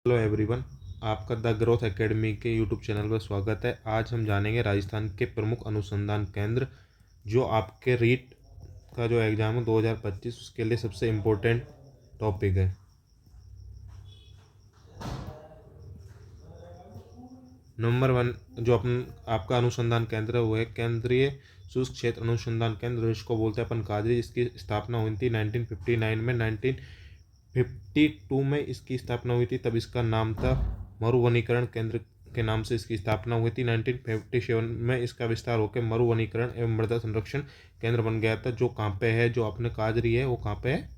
Hello everyone, आपका the growth academy के YouTube channel पर स्वागत है। आज हम जानेंगे राजस्थान के प्रमुख अनुसंधान केंद्र जो आपके रीट का जो एग्ज़ाम है 2025 उसके लिए सबसे इम्पोर्टेंट टॉपिक है। नंबर 1 जो आपका अनुसंधान केंद्र है वो है केंद्रीय शुष्क क्षेत्र अनुसंधान केंद्र, जिसको बोलते हैं अपन काजरी। इसकी स्थापना हुई थी 1959 में। 1952 में इसकी स्थापना हुई थी, तब इसका नाम था मरुवनीकरण केंद्र के नाम से इसकी स्थापना हुई थी। 1957 में इसका विस्तार होकर मरुवनीकरण एवं मृदा संरक्षण केंद्र बन गया था। जो कहाँ पे है, जो अपने काजरी है वो कहाँ पे है?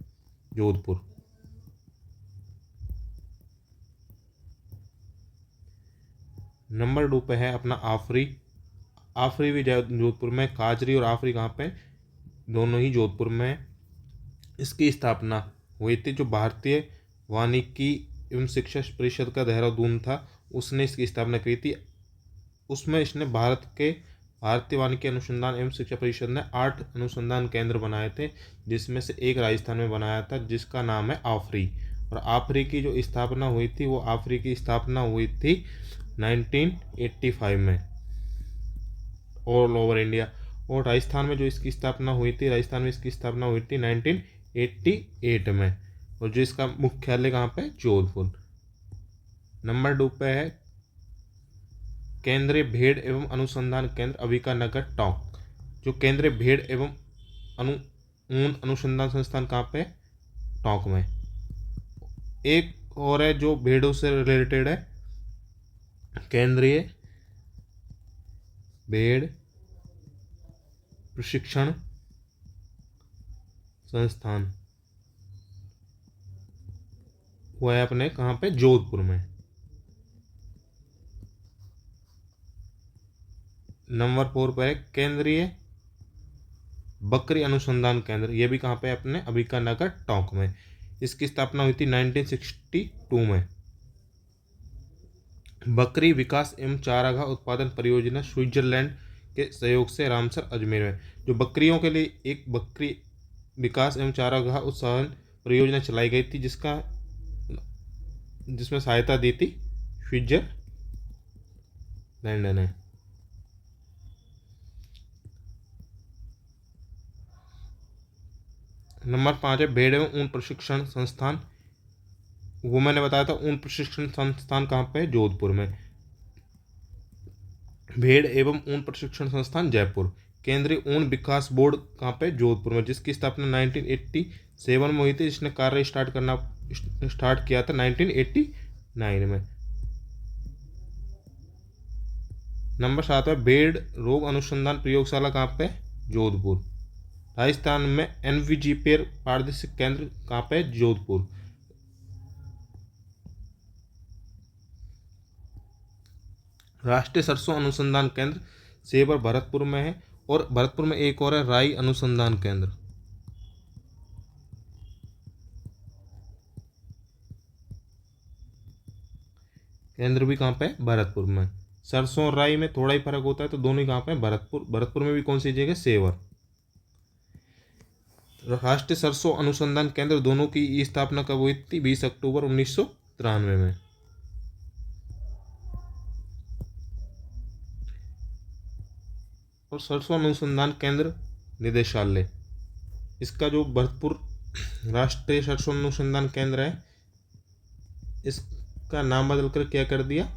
जोधपुर। नंबर 2 पे है अपना आफरी। आफरी भी जोधपुर में। काजरी और आफरी कहाँ पे? दोनों ही जोधपुर में। इसकी स्थापना हुई थी जो भारतीय वानिकी एवं शिक्षा परिषद का देहरादून था, उसने इसकी स्थापना की थी। उसमें इसने भारतीय वानिकी अनुसंधान एवं शिक्षा परिषद ने 8 अनुसंधान केंद्र बनाए थे, जिसमें से एक राजस्थान में बनाया था जिसका नाम है आफरी। और आफरी की जो स्थापना हुई थी वो आफरी की स्थापना हुई थी 1985 में ऑल ओवर इंडिया। और राजस्थान में जो इसकी स्थापना हुई थी, राजस्थान में इसकी स्थापना हुई थी 1988 में। और जो इसका मुख्यालय कहाँ पे? जोधपुर। नंबर 2 पे है केंद्रीय भेड़ एवं अनुसंधान केंद्र अभिकानगर टोंक। जो केंद्रीय भेड़ एवं ऊन अनुसंधान संस्थान कहाँ पे? टोंक में। एक और है जो भेड़ों से रिलेटेड है, केंद्रीय भेड़ प्रशिक्षण संस्थान, वो है अपने कहाँ पे? जोधपुर में। नंबर 4 पर है केंद्रीय बकरी अनुसंधान केंद्र, ये भी कहाँ पे? अपने अभिकानगर टोंक में। इसकी स्थापना हुई थी 1962 में। बकरी विकास एवं चारागाह उत्पादन परियोजना स्विट्जरलैंड के सहयोग से रामसर अजमेर में। जो बकरियों के लिए एक बकरी विकास एवं चारागाह उत्पादन परियोजना चलाई गई थी, जिसमें सहायता दी थी स्विट्जरलैंड ने। नंबर 5 है भेड़ एवं ऊन प्रशिक्षण संस्थान। वो मैंने बताया था, ऊन प्रशिक्षण संस्थान कहाँ पे है? जोधपुर में। भेड़ एवं ऊन प्रशिक्षण संस्थान जयपुर। केंद्रीय ऊन विकास बोर्ड कहाँ पे? जोधपुर में, जिसकी स्थापना 1987 में हुई थी, जिसने कार्य स्टार्ट किया था 1989 में। नंबर 7 है भेड़ रोग अनुसंधान प्रयोगशाला कहाँ पे? जोधपुर। राजस्थान में एनवीजीपेर प्रादेशिक केंद्र कहाँ पे? जोधपुर। राष्ट्रीय सरसों अनुसंधान केंद्र सेवर भरतपुर में है। और भरतपुर में एक और है राई अनुसंधान केंद्र। केंद्र भी कहाँ पे? भरतपुर में। सरसों और राई में थोड़ा ही फर्क होता है, तो दोनों ही कहाँ पे? भरतपुर। भरतपुर में भी कौन सी जगह? सेवर। राष्ट्रीय सरसों अनुसंधान केंद्र दोनों की स्थापना कब हुई थी? 20 अक्टूबर 1993 में। और सरसों अनुसंधान केंद्र निदेशालय, इसका जो भरतपुर राष्ट्रीय सरसों अनुसंधान केंद्र है, इसका नाम बदल कर क्या कर दिया?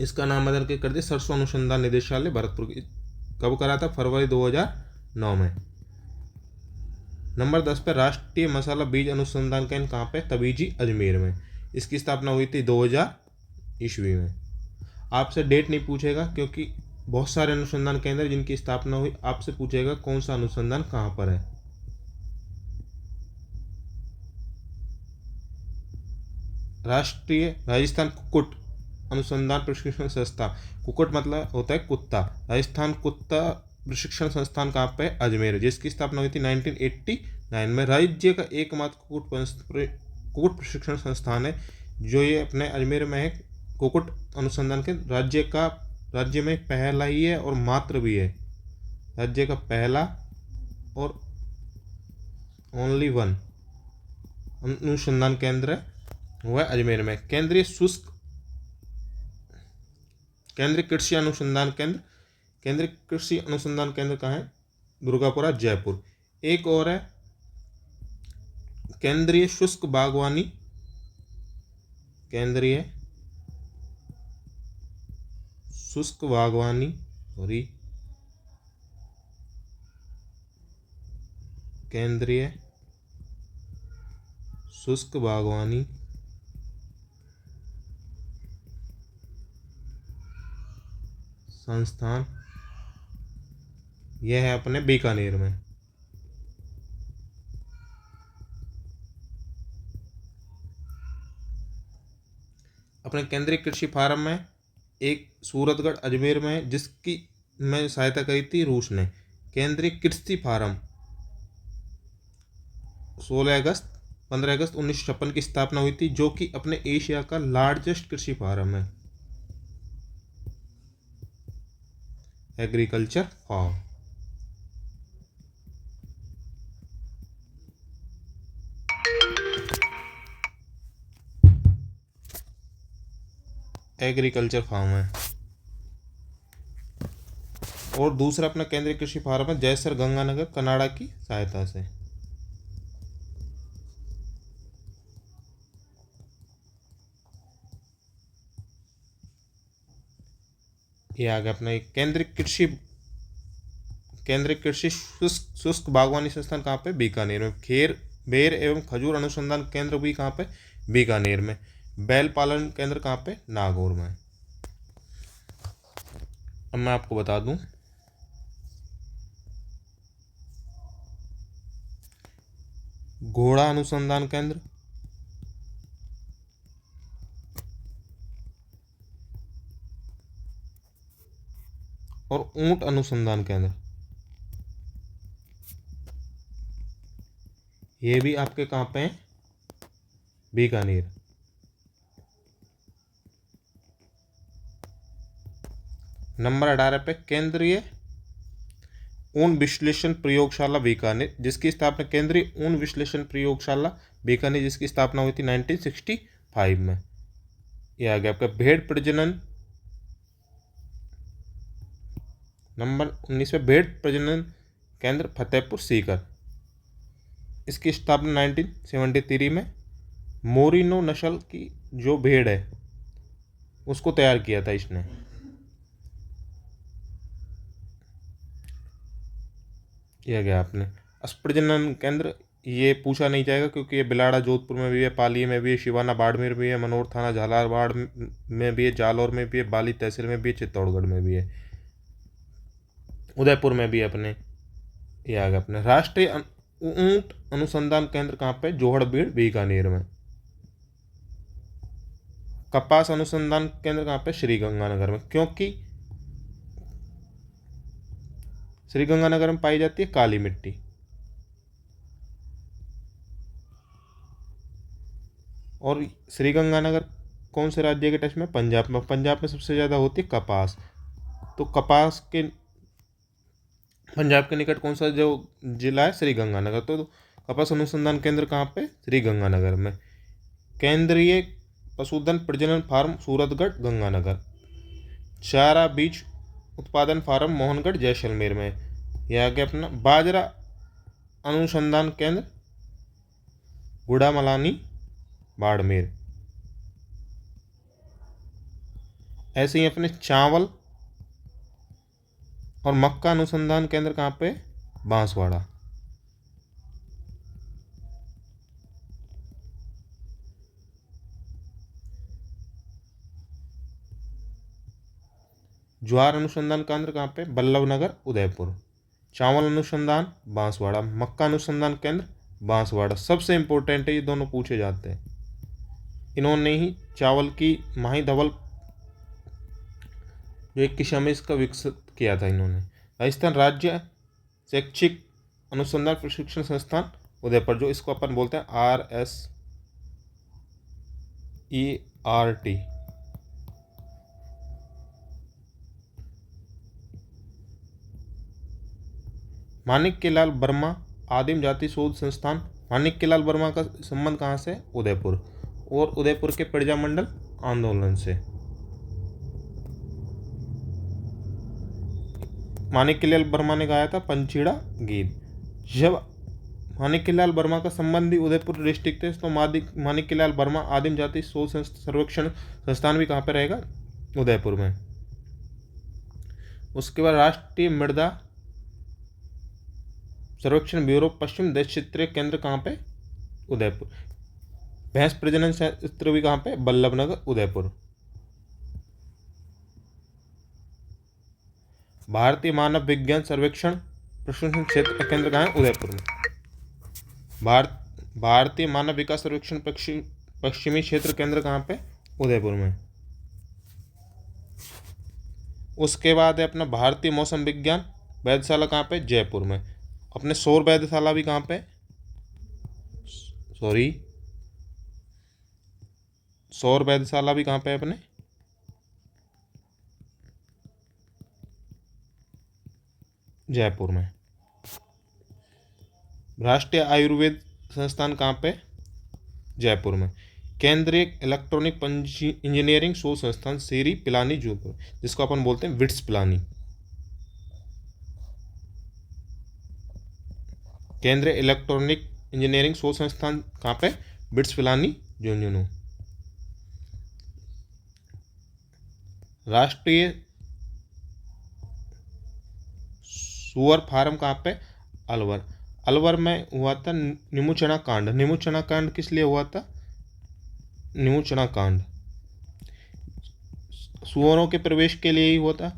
इसका नाम बदल के कर दिया सरसों अनुसंधान निदेशालय भरतपुर। कब करा था? फरवरी 2009 में। नंबर 10 पे राष्ट्रीय मसाला बीज अनुसंधान केंद्र कहाँ पे? तबीजी अजमेर में। इसकी स्थापना हुई थी 2000 ईस्वी में। आपसे डेट नहीं पूछेगा क्योंकि बहुत सारे अनुसंधान केंद्र जिनकी स्थापना हुई, आपसे पूछेगा कौन सा अनुसंधान कहाँ पर है। राष्ट्रीय राजस्थान कुक्कुट अनुसंधान प्रशिक्षण संस्था। कुक्कुट मतलब होता है कुत्ता। राजस्थान कुत्ता प्रशिक्षण संस्थान कहाँ पे? अजमेर, जिसकी स्थापना हुई थी 1989 में। राज्य का एकमात्र कुक्कुट प्रशिक्षण संस्थान है जो ये अपने अजमेर में है। कुक्कुट अनुसंधान के राज्य में पहला ही है और मात्र भी है। राज्य का पहला और ओनली वन अनुसंधान केंद्र है हुआ है अजमेर में। केंद्रीय कृषि अनुसंधान केंद्र, केंद्रीय कृषि अनुसंधान केंद्र कहाँ है? दुर्गापुरा, जयपुर। एक और है केंद्रीय शुष्क बागवानी, केंद्रीय शुष्क बागवानी सॉरी केंद्रीय शुष्क बागवानी संस्थान, यह है अपने बीकानेर में। अपने केंद्रीय कृषि फार्म में एक सूरतगढ़ अजमेर में, जिसकी में सहायता करी थी रूस ने। केंद्रीय कृषि फार्म 15 अगस्त 1956 की स्थापना हुई थी, जो कि अपने एशिया का लार्जेस्ट कृषि फार्म है, एग्रीकल्चर फार्म। एग्रीकल्चर फार्म है। और दूसरा अपना केंद्रीय कृषि फार्म है जयसर गंगानगर, कनाडा की सहायता से। ये आ गया अपना एक केंद्रीय कृषि शुष्क बागवानी संस्थान कहाँ पे? बीकानेर में। बेर एवं खजूर अनुसंधान केंद्र भी कहाँ पे? बीकानेर में। बैल पालन केंद्र कहाँ पे? नागौर में। अब मैं आपको बता दूं, घोड़ा अनुसंधान केंद्र, और ऊंट अनुसंधान केंद्र, ये भी आपके कहाँ पे हैं? बीकानेर। नंबर 18 पे केंद्रीय ऊन विश्लेषण प्रयोगशाला बीकानेर, जिसकी स्थापना केंद्रीय ऊन विश्लेषण प्रयोगशाला बीकानेर, जिसकी स्थापना हुई थी 1965 में। यह आ गया आपका भेड़ प्रजनन। नंबर 19 पे भेड़ प्रजनन केंद्र फतेहपुर सीकर, इसकी स्थापना 1973 में। मोरिनो नस्ल की जो भेड़ है उसको तैयार किया था इसने। किया गया आपने। प्रजनन केंद्र ये पूछा नहीं जाएगा, क्योंकि ये बिलाड़ा जोधपुर में भी है, पाली में भी है, शिवाना बाड़मेर में भी है, मनोर थाना झालावाड़ में भी है, जालौर में भी है, बाली तहसील में भी है, चित्तौड़गढ़ में भी है, उदयपुर में भी है अपने। ये आ गया अपने राष्ट्रीय ऊंट अनुसंधान केंद्र कहाँ पे? जोहड़बीड़, बीकानेर में। कपास अनुसंधान केंद्र कहाँ पे? श्रीगंगानगर में, क्योंकि श्रीगंगानगर में पाई जाती है काली मिट्टी। और श्रीगंगानगर कौन से राज्य के टच में? पंजाब में। पंजाब में सबसे ज़्यादा होती है कपास, तो कपास के पंजाब के निकट कौन सा जो जिला है? श्रीगंगानगर। तो कपास अनुसंधान केंद्र कहाँ पे? श्रीगंगानगर में। केंद्रीय पशुधन प्रजनन फार्म सूरतगढ़, गंगानगर। चारा बीज उत्पादन फार्म मोहनगढ़, जैसलमेर में। यह आगे अपना बाजरा अनुसंधान केंद्र गुड़ामलानी, बाड़मेर। ऐसे ही अपने चावल और मक्का अनुसंधान केंद्र कहाँ पे? बांसवाड़ा। ज्वार अनुसंधान केंद्र कहाँ पे? बल्लभनगर, उदयपुर। चावल अनुसंधान बांसवाड़ा, मक्का अनुसंधान केंद्र बांसवाड़ा। सबसे इंपॉर्टेंट है, ये दोनों पूछे जाते हैं। इन्होंने ही चावल की माही धवल जो एक किस्म है इसका विकसित किया था इन्होंने। राजस्थान राज्य शैक्षिक अनुसंधान प्रशिक्षण संस्थान उदयपुर, जो इसको अपन बोलते हैं RSERT। माणिक्यलाल वर्मा आदिम जाति शोध संस्थान, माणिक्यलाल वर्मा का संबंध कहाँ से? उदयपुर। और उदयपुर के प्रजामंडल आंदोलन से। माणिक्यलाल वर्मा ने गाया था पंचीड़ा गीत। जब माणिक्यलाल वर्मा का संबंधी उदयपुर डिस्ट्रिक्ट है तो माणिक्यलाल वर्मा आदिम जाति शोध सर्वेक्षण संस्थान भी कहाँ पे रहेगा? उदयपुर में। उसके बाद राष्ट्रीय मृदा सर्वेक्षण ब्यूरो पश्चिम देश क्षेत्रीय केंद्र कहाँ पे? उदयपुर। भैंस प्रजनन क्षेत्र भी कहाँ पे? बल्लभनगर उदयपुर। भारतीय मानव विज्ञान सर्वेक्षण प्रशिक्षण क्षेत्र केंद्र कहाँ है? उदयपुर में। भारतीय मानव विकास सर्वेक्षण पश्चिमी क्षेत्र केंद्र कहाँ पे? उदयपुर में। उसके बाद है अपना भारतीय मौसम विज्ञान वेधशाला कहाँ पे? जयपुर में। अपने सौर वेधशाला भी कहाँ पे? सौर वेधशाला भी कहाँ पे अपने? जयपुर में। राष्ट्रीय आयुर्वेद संस्थान कहाँ पे? जयपुर में। केंद्रीय इलेक्ट्रॉनिक इंजीनियरिंग शोध संस्थान सीरी पिलानी जोधपुर, जिसको अपन बोलते हैं विट्स पिलानी। केंद्रीय इलेक्ट्रॉनिक इंजीनियरिंग शोध संस्थान कहाँ पे? विट्स पिलानी झुंझुनू। राष्ट्रीय सुअर फार्म कहाँ पे? अलवर। अलवर में हुआ था नीमूचना कांड। नीमूचना कांड किस लिए हुआ था? नीमूचना कांड सुअरों के प्रवेश के लिए ही हुआ था।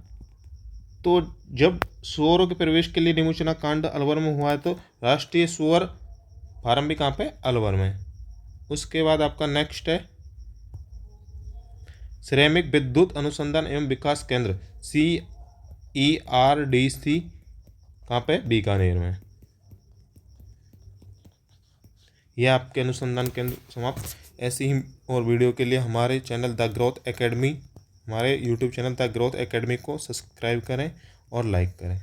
तो जब सुअरों के प्रवेश के लिए नीमूचना कांड अलवर में हुआ है तो राष्ट्रीय सुअर फार्म भी कहाँ पे? अलवर में। उसके बाद आपका नेक्स्ट है सिरेमिक विद्युत अनुसंधान एवं विकास केंद्र CERDC कहाँ पे? बीकानेर में। यह आपके अनुसंधान केंद्र समाप्त। ऐसी ही और वीडियो के लिए हमारे चैनल द ग्रोथ एकेडमी, हमारे YouTube channel the growth academy को सब्सक्राइब करें और लाइक करें।